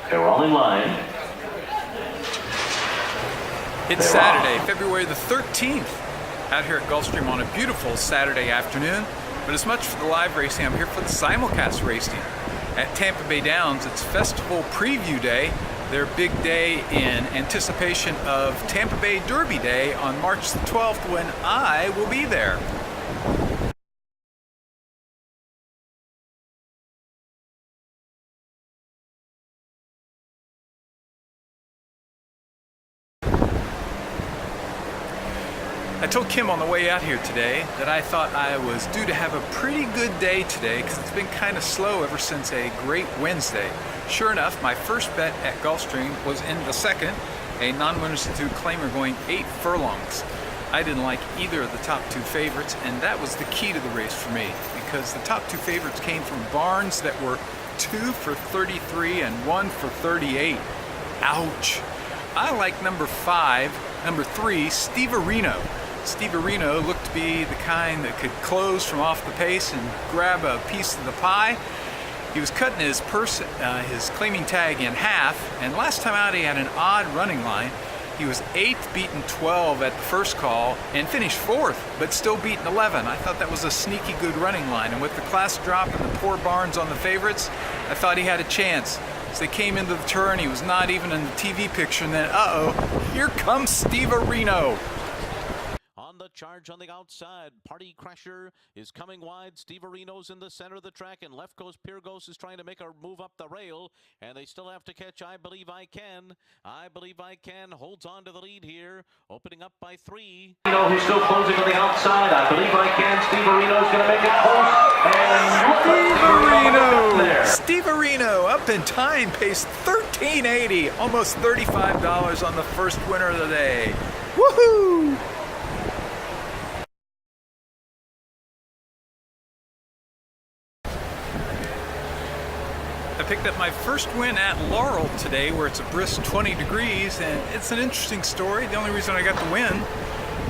They're all in line. It's Saturday, February the 13th, out here at Gulfstream on a beautiful Saturday afternoon. But as much for the live racing, I'm here for the simulcast racing. At Tampa Bay Downs, it's Festival Preview Day, their big day in anticipation of Tampa Bay Derby Day on March the 12th, when I will be there. I told Kim on the way out here today that I thought I was due to have a pretty good day today because it's been kind of slow ever since a great Wednesday. Sure enough, my first bet at Gulfstream was in the second, a non-winners to two claimer going 8 furlongs. I didn't like either of the top two favorites, and that was the key to the race for me because the top two favorites came from barns that were 2 for 33 and 1 for 38. Ouch. I like number 3, Steve Areno. Steve Areno looked to be the kind that could close from off the pace and grab a piece of the pie. He was cutting his claiming tag in half, and last time out he had an odd running line. He was 8th, beaten 12 at the first call, and finished 4th, but still beaten 11. I thought that was a sneaky good running line, and with the class drop and the poor barns on the favorites, I thought he had a chance. As they came into the turn, he was not even in the TV picture, and then, here comes Steve Areno. On the charge on the outside, Party Crasher is coming wide. Steve Areno's in the center of the track, and left goes Pyrgos is trying to make a move up the rail, and they still have to catch I Believe I Can. I Believe I Can holds on to the lead here, opening up by 3. Who's still closing on the outside. I Believe I Can. Steve Areno's going to make it close. And Steve Areno up in time, paced $13.80, almost $35 on the first winner of the day. Woohoo! I picked up my first win at Laurel today, where it's a brisk 20 degrees, and it's an interesting story. The only reason I got the win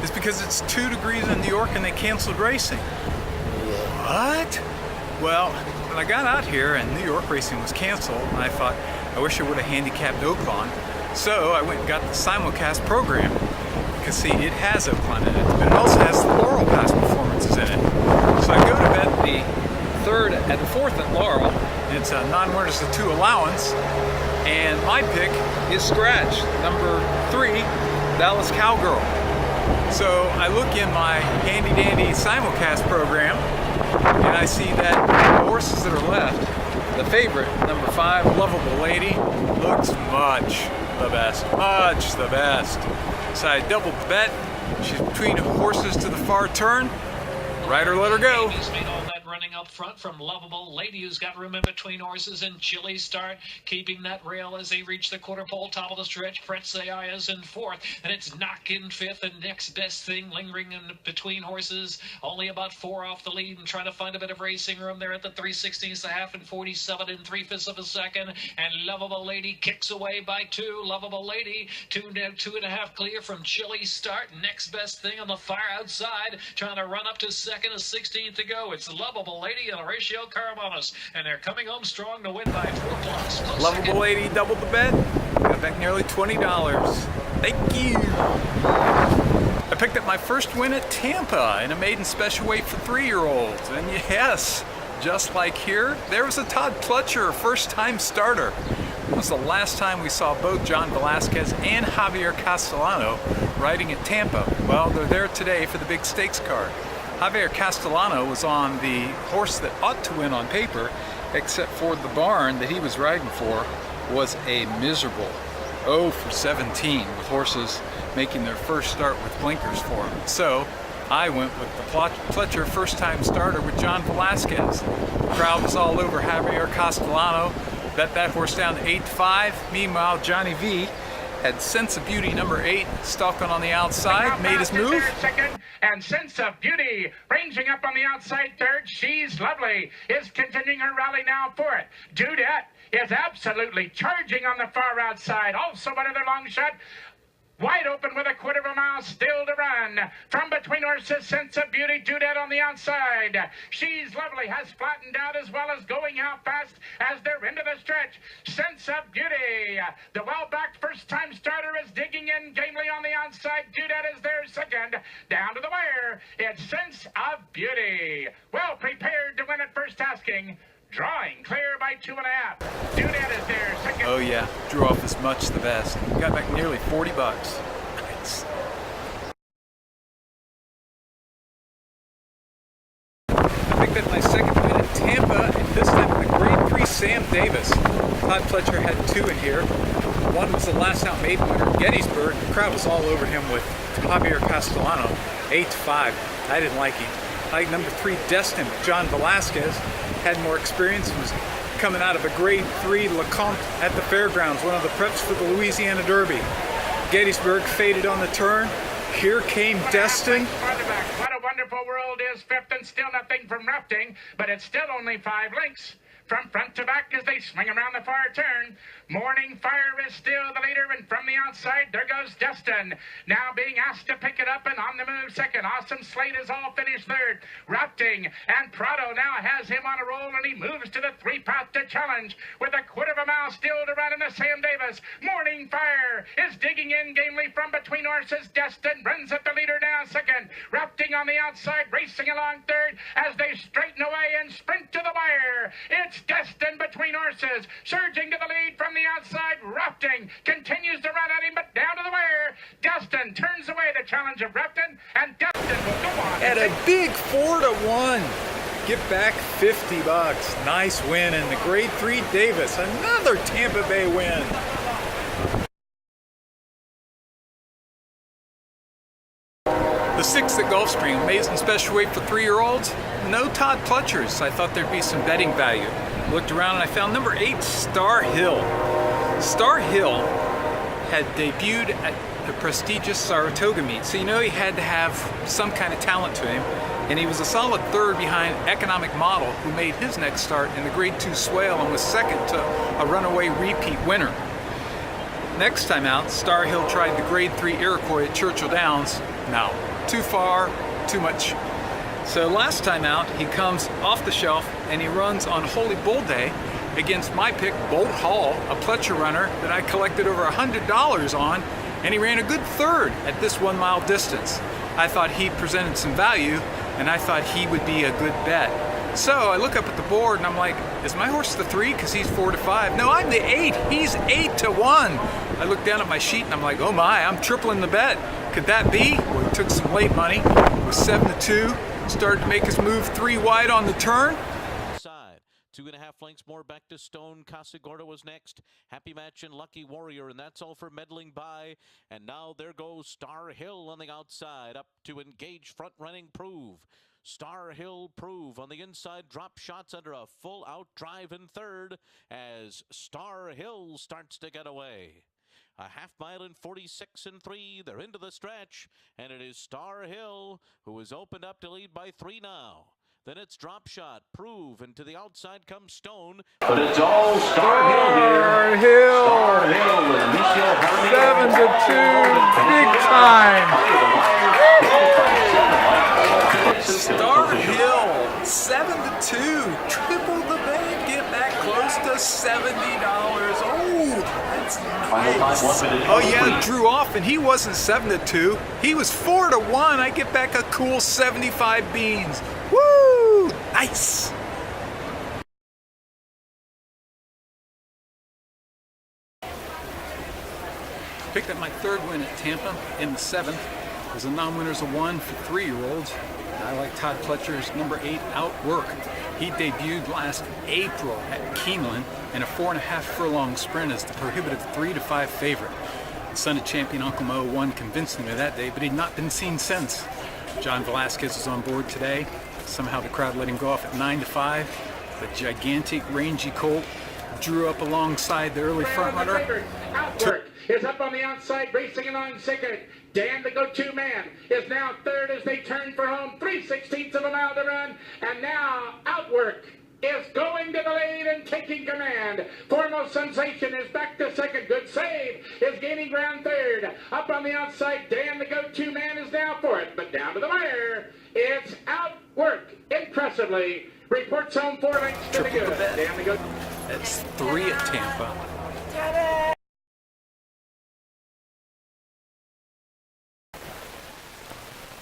is because it's 2 degrees in New York and they canceled racing. What? Well, when I got out here and New York racing was canceled, I thought, I wish I would have handicapped Oaklawn. So I went and got the simulcast program, because see, it has Oaklawn in it, but it also has the Laurel Pass performances in it. So I go to bet the 4th at Laurel. It's a non-winners to 2 allowance, and my pick is scratched, number 3, Dallas Cowgirl. So I look in my handy-dandy simulcast program, and I see that the horses that are left, the favorite, number 5, Lovable Lady, looks much the best. So I double bet. She's between horses to the far turn. Rider, let her go. Running up front from Lovable Lady, who's got room in between horses, and Chilly Start keeping that rail as they reach the quarter pole, top of the stretch. Pretzaya is in 4th, and it's Knock in 5th, and Next Best Thing lingering in between horses, only about 4 off the lead, and trying to find a bit of racing room there at the 3/16 a half and 47 3/5 of a second, and Lovable Lady kicks away by 2. Lovable Lady 2.5 clear from Chilly Start. Next Best Thing on the far outside, trying to run up to second, a 16th to go. It's Lovable Lady and Horatio Caravanas, and they're coming home strong to win by 4+. Lovable Lady doubled the bet. Got back nearly $20. Thank you. I picked up my first win at Tampa in a maiden special weight for 3-year-olds. And yes, just like here, there was a Todd Pletcher, first-time starter. It was the last time we saw both John Velasquez and Javier Castellano riding at Tampa. Well, they're there today for the big stakes card. Javier Castellano was on the horse that ought to win on paper, except for the barn that he was riding for was a miserable 0 for 17, with horses making their first start with blinkers for him. So I went with the Pletcher first-time starter with John Velasquez. The crowd was all over Javier Castellano. Bet that horse down to 8-5. Meanwhile, Johnny V had Sense of Beauty number 8 stalking on the outside, made his move. Second, and Sense of Beauty ranging up on the outside third. She's Lovely is continuing her rally now for it. Dudette is absolutely charging on the far outside. Also another long shot. Wide open with a quarter of a mile still to run. From between horses, Sense of Beauty, Dudette on the outside. She's Lovely has flattened out as well as going out fast as they're into the stretch. Sense of Beauty, the well-backed first-time starter, is digging in gamely on the outside. Dudette is there second. Down to the wire, it's Sense of Beauty. Well prepared to win at first asking. Drawing clear by 2.5. Dudette is there second. Oh yeah, drew off as much the best. Got back nearly $40. Nice. I picked up my second win in Tampa, and this time in the Grade 3 Sam Davis. Todd Pletcher had 2 in here. One was the last out maiden winner, Gettysburg. The crowd was all over him with Javier Castellano, 8-5. I didn't like him. I like number 3 Destin, John Velasquez. Had more experience, was coming out of a Grade 3 LeCompte at the fairgrounds, one of the preps for the Louisiana Derby. Gettysburg faded on the turn. Here came Destin. What a wonderful world is fifth, and still nothing from Rafting, but it's still only 5 lengths. From front to back as they swing around the far turn. Morning Fire is still the leader, and from the outside, there goes Destin. Now being asked to pick it up and on the move second. Awesome Slate is all finished third. Rafting and Prado now has him on a roll, and he moves to the 3-path to challenge with a quarter of a mile still to run in the Sam Davis. Morning Fire is digging in gamely from between horses. Destin runs at the leader now second. Rafting on the outside, racing along third as they straighten away and sprint to the wire. It's Destin between horses, surging to the lead from the outside. Rafting continues to run at him, but down to the wire. Destin turns away the challenge of Rafting, and Destin will go on. At a big 4-1. Get back $50. Nice win in the Grade 3 Davis. Another Tampa Bay win. The 6th at Gulfstream, amazing special weight for 3-year-olds. No Todd Pletchers. I thought there'd be some betting value. Looked around and I found number 8, Star Hill. Star Hill had debuted at the prestigious Saratoga meet, so you know he had to have some kind of talent to him. And he was a solid 3rd behind Economic Model, who made his next start in the Grade 2 Swale and was second to a runaway repeat winner. Next time out, Star Hill tried the Grade 3 Iroquois at Churchill Downs. No, too far, too much. So last time out, he comes off the shelf and he runs on Holy Bull Day against my pick, Bolt Hall, a Pletcher runner that I collected over $100 on, and he ran a good 3rd at this 1-mile distance. I thought he presented some value, and I thought he would be a good bet. So I look up at the board and I'm like, is my horse the 3 because he's 4-5? No, I'm the 8. He's 8-1. I look down at my sheet and I'm like, oh my, I'm tripling the bet. Could that be? Well, he took some late money. It was 7-2. Started to make his move 3 wide on the turn. Side 2.5 lengths more back to Stone. Casagorda was next. Happy Match and Lucky Warrior, and that's all for Meddling By. And now there goes Star Hill on the outside, up to Engage Front Running Prove. Star Hill Prove on the inside, drop shots under a full out drive in 3rd as Star Hill starts to get away. A half mile in 46-3. They're into the stretch, and it is Star Hill who is opened up to lead by 3 now. Then it's Drop Shot, Prove, and to the outside comes Stone. But it's all Star Hill here. Star Hill. Star Hill with Michel Hermie. 7-2, big time. Star Hill, 7-2, triple the bet, get back close to $70. Oh, that's nice. Oh yeah, drew off, and he wasn't 7-2. He was 4-1. I get back a cool 75 beans. Woo! Nice. Picked up my 3rd win at Tampa in the 7th. It was a non-winners of 1 for 3-year-olds. I like Todd Pletcher's number 8, Outwork. He debuted last April at Keeneland in a 4.5 furlong sprint as the prohibitive 3-5 favorite. The son of champion Uncle Mo won convincingly that day, but he'd not been seen since. John Velasquez is on board today. Somehow the crowd let him go off at 9-5. The gigantic, rangy colt drew up alongside the early front runner. Outwork is up on the outside, racing along second. Dan, the go-to man, is now 3rd as they turn for home. 3/16 of a mile to run, and now Outwork is going to the lead and taking command. Foremost Sensation is back to second. Good Save is gaining ground 3rd. Up on the outside, Dan, the go-to man, is now for it. But down to the wire, it's outwork impressively. Reports home 4 lengths to the good. Dan, the go. That's 3 at Tampa.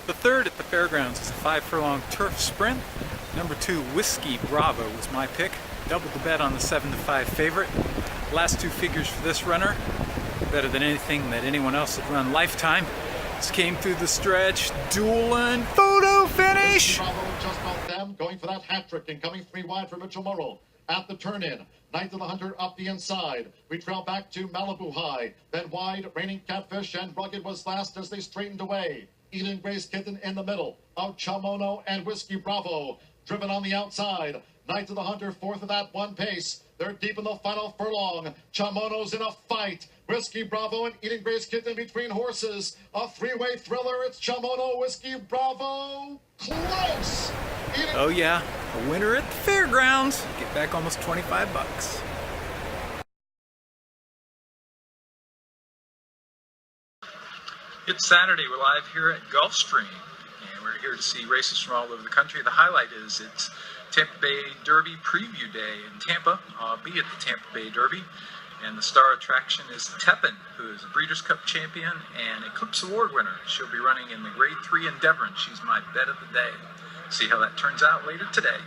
The third at the fairgrounds is a 5-furlong turf sprint. Number 2, Whiskey Bravo was my pick. Doubled the bet on the 7-5 favorite. Last 2 figures for this runner, better than anything that anyone else had run lifetime. Just came through the stretch, dueling photo finish. Bravo just about them, going for that hat trick and coming 3 wide for Mitchell Morrow. At the turn-in, Knight of the Hunter up the inside. We trail back to Malibu High. Then wide, Raining Catfish and Rugged was last as they straightened away. Eden Grace Kitten in the middle of Chamono and Whiskey Bravo. Driven on the outside. Knight of the Hunter fourth of that 1 pace. They're deep in the final furlong. Chamono's in a fight. Whiskey Bravo and Eden Grace Kitten between horses. A 3-way thriller. It's Chamono, Whiskey Bravo. Close! Oh yeah, a winner at the fairgrounds. Get back almost 25 bucks. It's Saturday. We're live here at Gulfstream, and we're here to see races from all over the country. The highlight is it's Tampa Bay Derby Preview Day in Tampa. I'll be at the Tampa Bay Derby, and the star attraction is Tepin, who is a Breeders' Cup champion and Eclipse Award winner. She'll be running in the Grade 3 Endeavour, and she's my bet of the day. See how that turns out later today.